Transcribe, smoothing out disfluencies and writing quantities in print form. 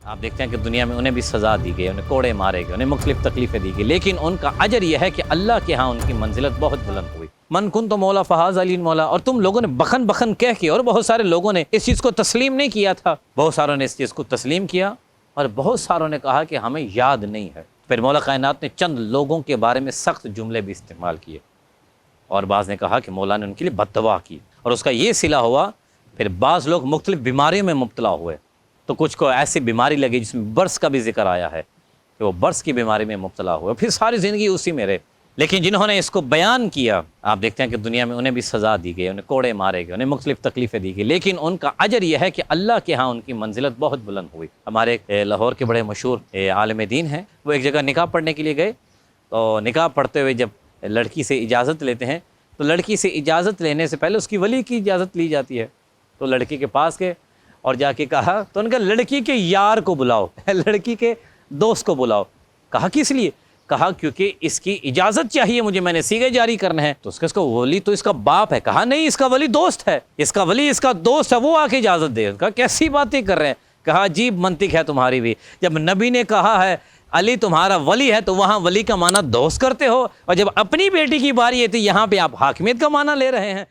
آپ دیکھتے ہیں کہ دنیا میں انہیں بھی سزا دی گئی، انہیں کوڑے مارے گئے، انہیں مختلف تکلیفیں دی گئی، لیکن ان کا اجر یہ ہے کہ اللہ کے ہاں ان کی منزلت بہت بلند ہوئی۔ من کن تو مولا فہذا علی مولا، اور تم لوگوں نے بخن بخن کہہ کے، اور بہت سارے لوگوں نے اس چیز کو تسلیم نہیں کیا تھا، بہت ساروں نے اس چیز کو تسلیم کیا اور بہت ساروں نے کہا کہ ہمیں یاد نہیں ہے۔ پھر مولا کائنات نے چند لوگوں کے بارے میں سخت جملے بھی استعمال کیے، اور بعض نے کہا کہ مولا نے ان کے لیے بد دعا کی، اور اس کا یہ صلہ ہوا۔ پھر بعض لوگ مختلف بیماریوں میں مبتلا ہوئے، تو کچھ کو ایسی بیماری لگی جس میں برس کا بھی ذکر آیا ہے کہ وہ برس کی بیماری میں مبتلا ہوئے، پھر ساری زندگی اسی میں رہے۔ لیکن جنہوں نے اس کو بیان کیا، آپ دیکھتے ہیں کہ دنیا میں انہیں بھی سزا دی گئی، انہیں کوڑے مارے گئے، انہیں مختلف تکلیفیں دی گئی، لیکن ان کا اجر یہ ہے کہ اللہ کے ہاں ان کی منزلت بہت بلند ہوئی۔ ہمارے لاہور کے بڑے مشہور عالم دین ہیں، وہ ایک جگہ نکاح پڑھنے کے لیے گئے، تو نکاح پڑھتے ہوئے جب لڑکی سے اجازت لیتے ہیں تو لڑکی سے اجازت لینے سے پہلے اس کی ولی کی اجازت لی جاتی ہے۔ تو لڑکی کے پاس گئے اور جا کے کہا، تو ان کا لڑکی کے یار کو بلاؤ، لڑکی کے دوست کو بلاؤ۔ کہا کس لیے؟ کہا کیونکہ اس کی اجازت چاہیے مجھے، میں نے سیغے جاری کرنا ہے۔ تو اس کا ولی تو اس کا باپ ہے۔ کہا نہیں، اس کا ولی دوست ہے، اس کا ولی اس کا دوست ہے، وہ آ کے اجازت دے۔ کہا کیسی باتیں کر رہے ہیں؟ کہا عجیب منطق ہے تمہاری بھی، جب نبی نے کہا ہے علی تمہارا ولی ہے تو وہاں ولی کا معنی دوست کرتے ہو، اور جب اپنی بیٹی کی باری ہے تو یہاں پہ آپ حاکمیت کا معنی لے رہے ہیں۔